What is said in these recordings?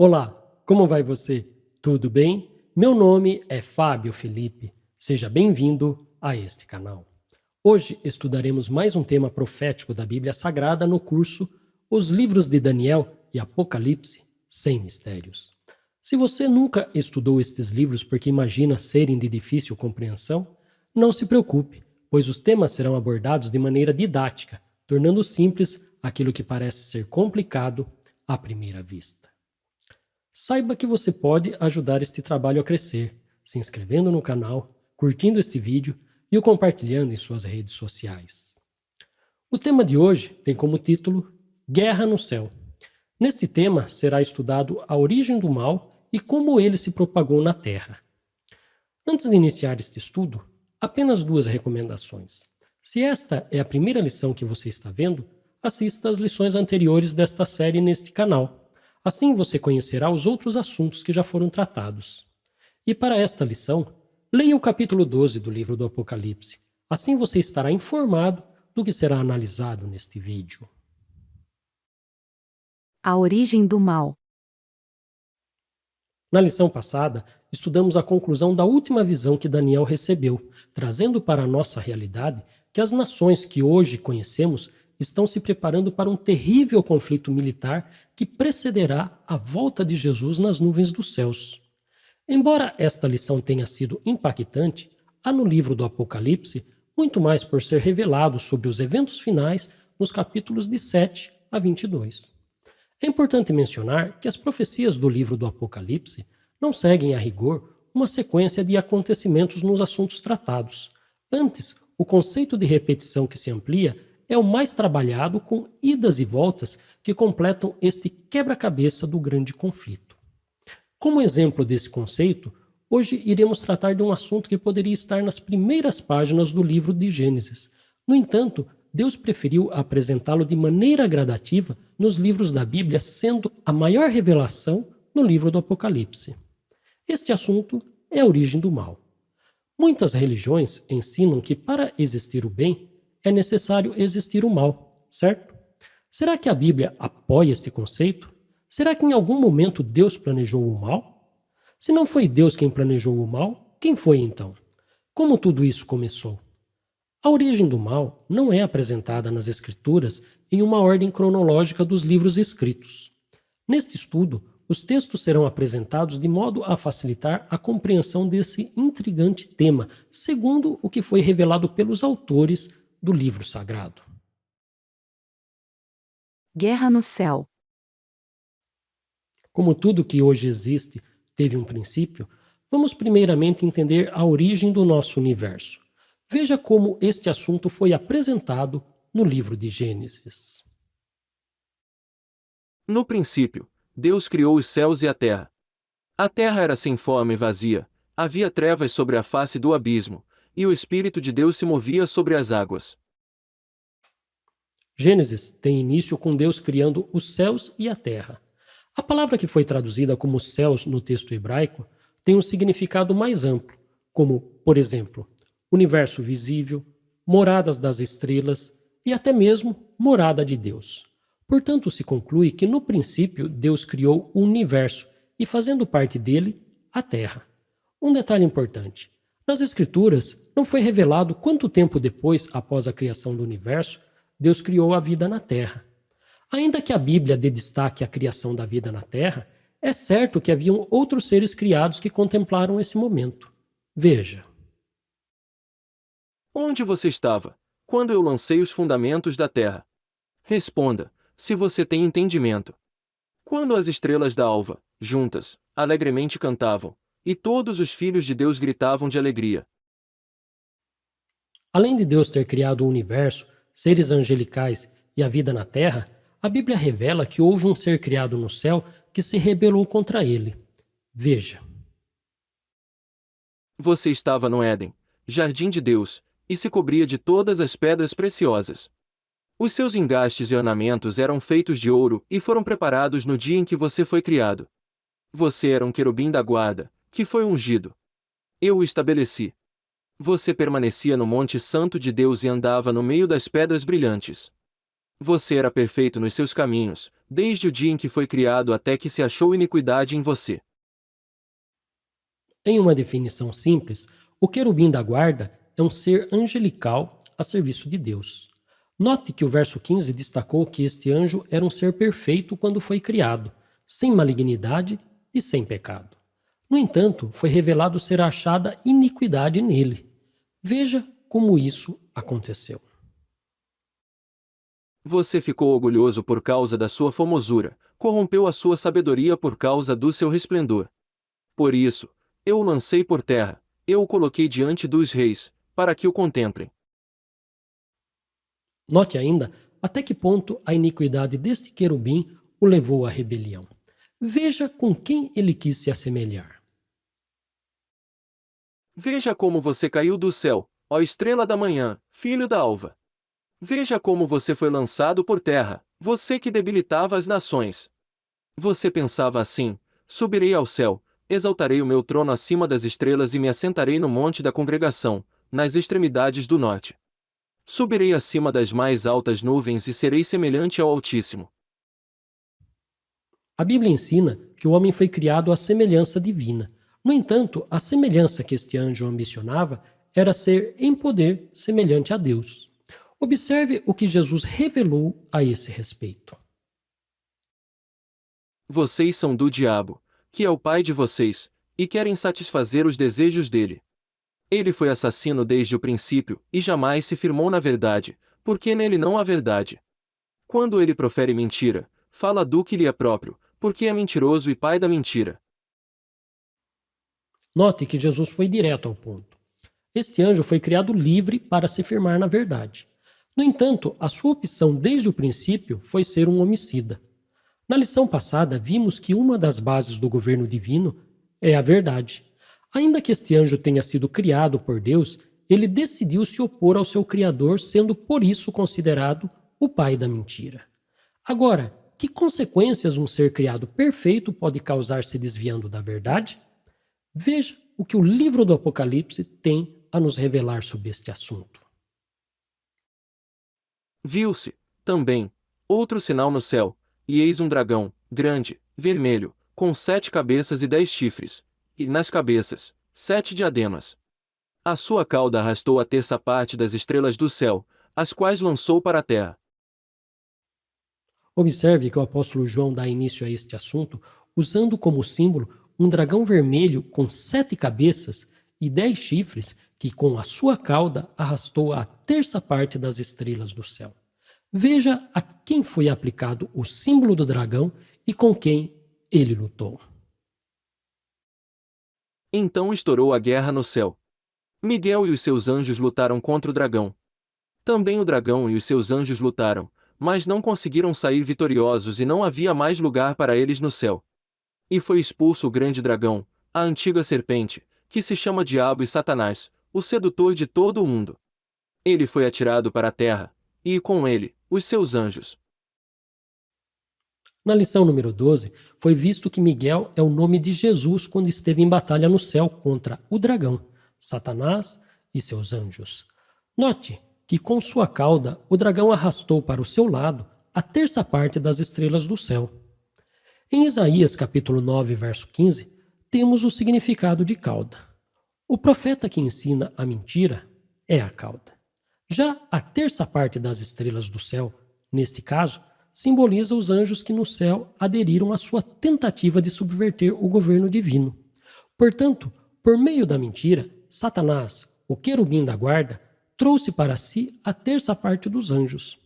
Olá, como vai você? Tudo bem? Meu nome é Fábio Felipe. Seja bem-vindo a este canal. Hoje estudaremos mais um tema profético da Bíblia Sagrada no curso Os Livros de Daniel e Apocalipse sem Mistérios. Se você nunca estudou estes livros porque imagina serem de difícil compreensão, não se preocupe, pois os temas serão abordados de maneira didática, tornando simples aquilo que parece ser complicado à primeira vista. Saiba que você pode ajudar este trabalho a crescer, se inscrevendo no canal, curtindo este vídeo e o compartilhando em suas redes sociais. O tema de hoje tem como título Guerra no Céu. Neste tema será estudado a origem do mal e como ele se propagou na Terra. Antes de iniciar este estudo, apenas duas recomendações. Se esta é a primeira lição que você está vendo, assista às lições anteriores desta série neste canal. Assim você conhecerá os outros assuntos que já foram tratados. E para esta lição, leia o capítulo 12 do livro do Apocalipse. Assim você estará informado do que será analisado neste vídeo. A origem do mal. Na lição passada, estudamos a conclusão da última visão que Daniel recebeu, trazendo para a nossa realidade que as nações que hoje conhecemos estão se preparando para um terrível conflito militar que precederá a volta de Jesus nas nuvens dos céus. Embora esta lição tenha sido impactante, há no livro do Apocalipse muito mais por ser revelado sobre os eventos finais nos capítulos de 7 a 22. É importante mencionar que as profecias do livro do Apocalipse não seguem a rigor uma sequência de acontecimentos nos assuntos tratados. Antes, o conceito de repetição que se amplia é o mais trabalhado, com idas e voltas que completam este quebra-cabeça do grande conflito. Como exemplo desse conceito, hoje iremos tratar de um assunto que poderia estar nas primeiras páginas do livro de Gênesis. No entanto, Deus preferiu apresentá-lo de maneira gradativa nos livros da Bíblia, sendo a maior revelação no livro do Apocalipse. Este assunto é a origem do mal. Muitas religiões ensinam que para existir o bem, é necessário existir o mal, certo? Será que a Bíblia apoia este conceito? Será que em algum momento Deus planejou o mal? Se não foi Deus quem planejou o mal, quem foi então? Como tudo isso começou? A origem do mal não é apresentada nas Escrituras em uma ordem cronológica dos livros escritos. Neste estudo, os textos serão apresentados de modo a facilitar a compreensão desse intrigante tema, segundo o que foi revelado pelos autores do livro sagrado. Guerra no céu. Como tudo que hoje existe teve um princípio, vamos primeiramente entender a origem do nosso universo. Veja como este assunto foi apresentado no livro de Gênesis. No princípio, Deus criou os céus e a terra. A terra era sem forma e vazia, havia trevas sobre a face do abismo, e o Espírito de Deus se movia sobre as águas. Gênesis tem início com Deus criando os céus e a terra. A palavra que foi traduzida como céus no texto hebraico tem um significado mais amplo, como, por exemplo, universo visível, moradas das estrelas e até mesmo morada de Deus. Portanto, se conclui que no princípio Deus criou o universo e, fazendo parte dele, a terra. Um detalhe importante: nas Escrituras não foi revelado quanto tempo depois, após a criação do universo, Deus criou a vida na terra. Ainda que a Bíblia dê destaque à criação da vida na terra, é certo que haviam outros seres criados que contemplaram esse momento. Veja. Onde você estava quando eu lancei os fundamentos da terra? Responda, se você tem entendimento. Quando as estrelas da alva, juntas, alegremente cantavam, e todos os filhos de Deus gritavam de alegria. Além de Deus ter criado o universo, seres angelicais e a vida na terra, a Bíblia revela que houve um ser criado no céu que se rebelou contra ele. Veja. Você estava no Éden, jardim de Deus, e se cobria de todas as pedras preciosas. Os seus engastes e ornamentos eram feitos de ouro e foram preparados no dia em que você foi criado. Você era um querubim da guarda, que foi ungido. Eu o estabeleci. Você permanecia no Monte Santo de Deus e andava no meio das pedras brilhantes. Você era perfeito nos seus caminhos, desde o dia em que foi criado até que se achou iniquidade em você. Em uma definição simples, o querubim da guarda é um ser angelical a serviço de Deus. Note que o verso 15 destacou que este anjo era um ser perfeito quando foi criado, sem malignidade e sem pecado. No entanto, foi revelado ser achada iniquidade nele. Veja como isso aconteceu. Você ficou orgulhoso por causa da sua formosura, corrompeu a sua sabedoria por causa do seu resplendor. Por isso, eu o lancei por terra, eu o coloquei diante dos reis, para que o contemplem. Note ainda até que ponto a iniquidade deste querubim o levou à rebelião. Veja com quem ele quis se assemelhar. Veja como você caiu do céu, ó estrela da manhã, filho da alva. Veja como você foi lançado por terra, você que debilitava as nações. Você pensava assim: subirei ao céu, exaltarei o meu trono acima das estrelas e me assentarei no monte da congregação, nas extremidades do norte. Subirei acima das mais altas nuvens e serei semelhante ao Altíssimo. A Bíblia ensina que o homem foi criado à semelhança divina. No entanto, a semelhança que este anjo ambicionava era ser em poder semelhante a Deus. Observe o que Jesus revelou a esse respeito. Vocês são do diabo, que é o pai de vocês, e querem satisfazer os desejos dele. Ele foi assassino desde o princípio e jamais se firmou na verdade, porque nele não há verdade. Quando ele profere mentira, fala do que lhe é próprio, porque é mentiroso e pai da mentira. Note que Jesus foi direto ao ponto. Este anjo foi criado livre para se firmar na verdade. No entanto, a sua opção desde o princípio foi ser um homicida. Na lição passada, vimos que uma das bases do governo divino é a verdade. Ainda que este anjo tenha sido criado por Deus, ele decidiu se opor ao seu Criador, sendo por isso considerado o pai da mentira. Agora, que consequências um ser criado perfeito pode causar se desviando da verdade? Veja o que o livro do Apocalipse tem a nos revelar sobre este assunto. Viu-se, também, outro sinal no céu, e eis um dragão, grande, vermelho, com 7 cabeças e 10 chifres, e nas cabeças, 7 diademas. A sua cauda arrastou a terça parte das estrelas do céu, as quais lançou para a terra. Observe que o apóstolo João dá início a este assunto usando como símbolo um dragão vermelho com 7 cabeças e 10 chifres que com a sua cauda arrastou a terça parte das estrelas do céu. Veja a quem foi aplicado o símbolo do dragão e com quem ele lutou. Então estourou a guerra no céu. Miguel e os seus anjos lutaram contra o dragão. Também o dragão e os seus anjos lutaram, mas não conseguiram sair vitoriosos e não havia mais lugar para eles no céu. E foi expulso o grande dragão, a antiga serpente, que se chama Diabo e Satanás, o sedutor de todo o mundo. Ele foi atirado para a terra, e com ele, os seus anjos. Na lição número 12, foi visto que Miguel é o nome de Jesus quando esteve em batalha no céu contra o dragão, Satanás e seus anjos. Note que com sua cauda o dragão arrastou para o seu lado a terça parte das estrelas do céu. Em Isaías capítulo 9, verso 15, temos o significado de cauda. O profeta que ensina a mentira é a cauda. Já a terça parte das estrelas do céu, neste caso, simboliza os anjos que no céu aderiram à sua tentativa de subverter o governo divino. Portanto, por meio da mentira, Satanás, o querubim da guarda, trouxe para si a terça parte dos anjos.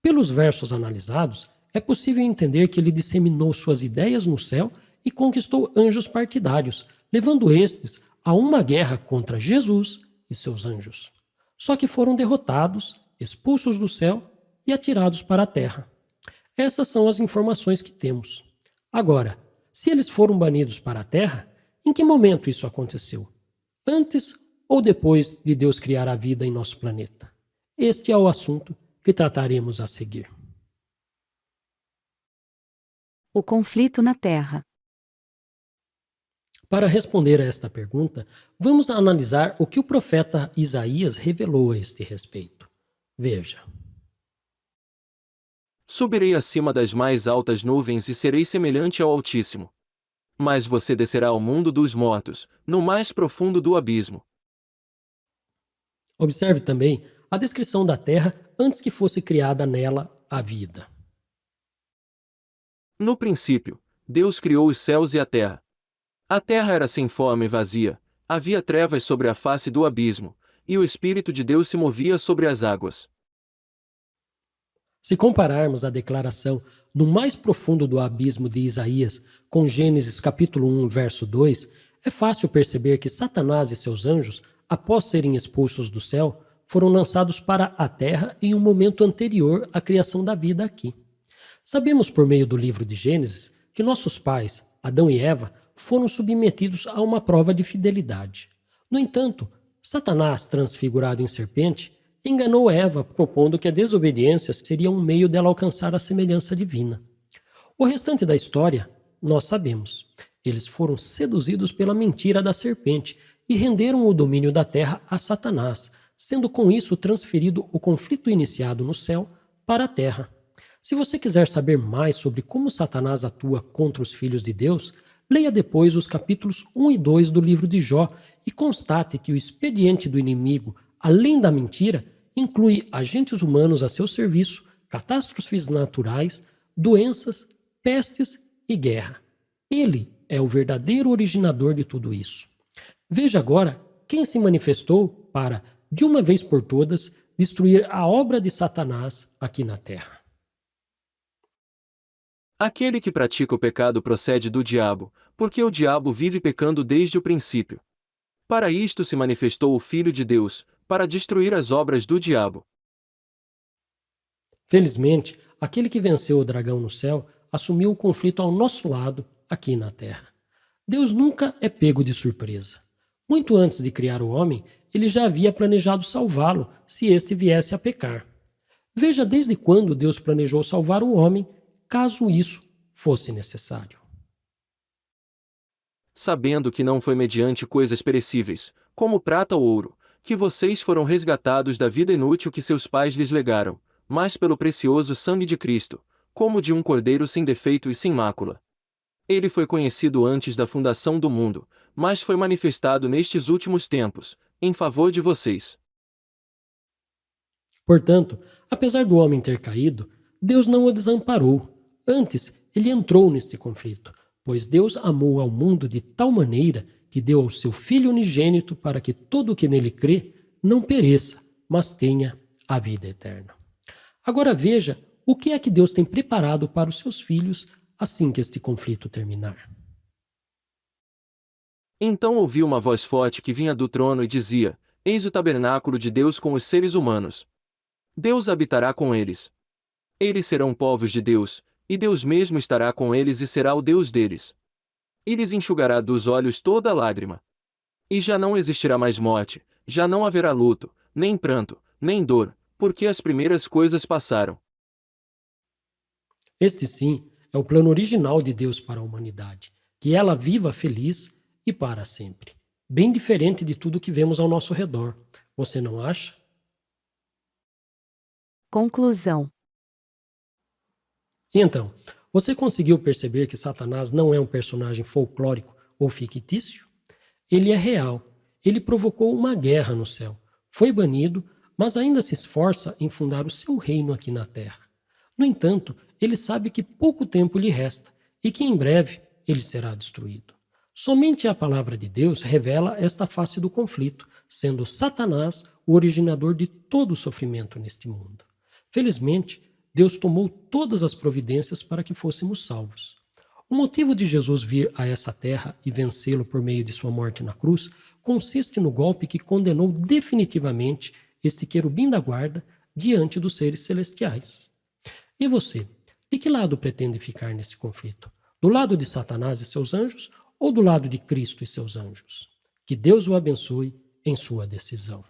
Pelos versos analisados, é possível entender que ele disseminou suas ideias no céu e conquistou anjos partidários, levando estes a uma guerra contra Jesus e seus anjos. Só que foram derrotados, expulsos do céu e atirados para a terra. Essas são as informações que temos. Agora, se eles foram banidos para a terra, em que momento isso aconteceu? Antes ou depois de Deus criar a vida em nosso planeta? Este é o assunto que trataremos a seguir. O conflito na Terra. Para responder a esta pergunta, vamos analisar o que o profeta Isaías revelou a este respeito. Veja. Subirei acima das mais altas nuvens e serei semelhante ao Altíssimo. Mas você descerá ao mundo dos mortos, no mais profundo do abismo. Observe também a descrição da terra antes que fosse criada nela a vida. No princípio, Deus criou os céus e a terra. A terra era sem forma e vazia, havia trevas sobre a face do abismo, e o Espírito de Deus se movia sobre as águas. Se compararmos a declaração no mais profundo do abismo de Isaías com Gênesis capítulo 1, verso 2, é fácil perceber que Satanás e seus anjos, após serem expulsos do céu, foram lançados para a terra em um momento anterior à criação da vida aqui. Sabemos por meio do livro de Gênesis que nossos pais, Adão e Eva, foram submetidos a uma prova de fidelidade. No entanto, Satanás, transfigurado em serpente, enganou Eva, propondo que a desobediência seria um meio dela alcançar a semelhança divina. O restante da história, nós sabemos. Eles foram seduzidos pela mentira da serpente e renderam o domínio da terra a Satanás, sendo com isso transferido o conflito iniciado no céu para a terra. Se você quiser saber mais sobre como Satanás atua contra os filhos de Deus, leia depois os capítulos 1 e 2 do livro de Jó e constate que o expediente do inimigo, além da mentira, inclui agentes humanos a seu serviço, catástrofes naturais, doenças, pestes e guerra. Ele é o verdadeiro originador de tudo isso. Veja agora quem se manifestou para, de uma vez por todas, destruir a obra de Satanás aqui na terra. Aquele que pratica o pecado procede do diabo, porque o diabo vive pecando desde o princípio. Para isto se manifestou o Filho de Deus, para destruir as obras do diabo. Felizmente, aquele que venceu o dragão no céu assumiu o conflito ao nosso lado, aqui na terra. Deus nunca é pego de surpresa. Muito antes de criar o homem, ele já havia planejado salvá-lo se este viesse a pecar. Veja desde quando Deus planejou salvar o homem, caso isso fosse necessário. Sabendo que não foi mediante coisas perecíveis, como prata ou ouro, que vocês foram resgatados da vida inútil que seus pais lhes legaram, mas pelo precioso sangue de Cristo, como de um cordeiro sem defeito e sem mácula. Ele foi conhecido antes da fundação do mundo, mas foi manifestado nestes últimos tempos, em favor de vocês. Portanto, apesar do homem ter caído, Deus não o desamparou. Antes, ele entrou neste conflito, pois Deus amou ao mundo de tal maneira que deu ao seu Filho unigênito para que todo o que nele crê não pereça, mas tenha a vida eterna. Agora veja o que é que Deus tem preparado para os seus filhos assim que este conflito terminar. Então ouvi uma voz forte que vinha do trono e dizia: Eis o tabernáculo de Deus com os seres humanos. Deus habitará com eles. Eles serão povos de Deus, e Deus mesmo estará com eles e será o Deus deles. E lhes enxugará dos olhos toda lágrima. E já não existirá mais morte, já não haverá luto, nem pranto, nem dor, porque as primeiras coisas passaram. Este sim é o plano original de Deus para a humanidade, que ela viva feliz e para sempre. Bem diferente de tudo que vemos ao nosso redor. Você não acha? Conclusão. Então, você conseguiu perceber que Satanás não é um personagem folclórico ou fictício? Ele é real. Ele provocou uma guerra no céu. Foi banido, mas ainda se esforça em fundar o seu reino aqui na terra. No entanto, ele sabe que pouco tempo lhe resta e que em breve ele será destruído. Somente a palavra de Deus revela esta face do conflito, sendo Satanás o originador de todo o sofrimento neste mundo. Felizmente, Deus tomou todas as providências para que fôssemos salvos. O motivo de Jesus vir a essa terra e vencê-lo por meio de sua morte na cruz consiste no golpe que condenou definitivamente este querubim da guarda diante dos seres celestiais. E você? De que lado pretende ficar nesse conflito? Do lado de Satanás e seus anjos ou do lado de Cristo e seus anjos? Que Deus o abençoe em sua decisão.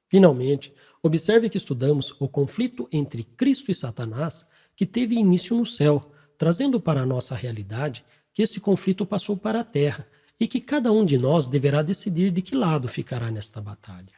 Finalmente, observe que estudamos o conflito entre Cristo e Satanás que teve início no céu, trazendo para a nossa realidade que este conflito passou para a terra e que cada um de nós deverá decidir de que lado ficará nesta batalha.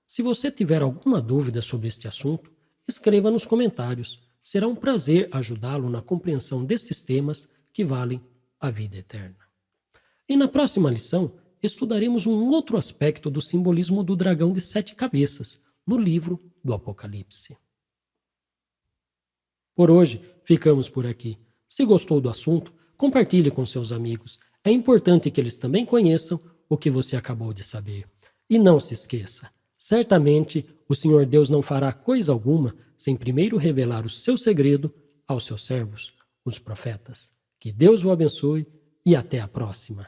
Se você tiver alguma dúvida sobre este assunto, escreva nos comentários. Será um prazer ajudá-lo na compreensão destes temas que valem a vida eterna. E na próxima lição, estudaremos um outro aspecto do simbolismo do dragão de 7 cabeças, no livro do Apocalipse. Por hoje, ficamos por aqui. Se gostou do assunto, compartilhe com seus amigos. É importante que eles também conheçam o que você acabou de saber. E não se esqueça, certamente o Senhor Deus não fará coisa alguma sem primeiro revelar o seu segredo aos seus servos, os profetas. Que Deus o abençoe e até a próxima.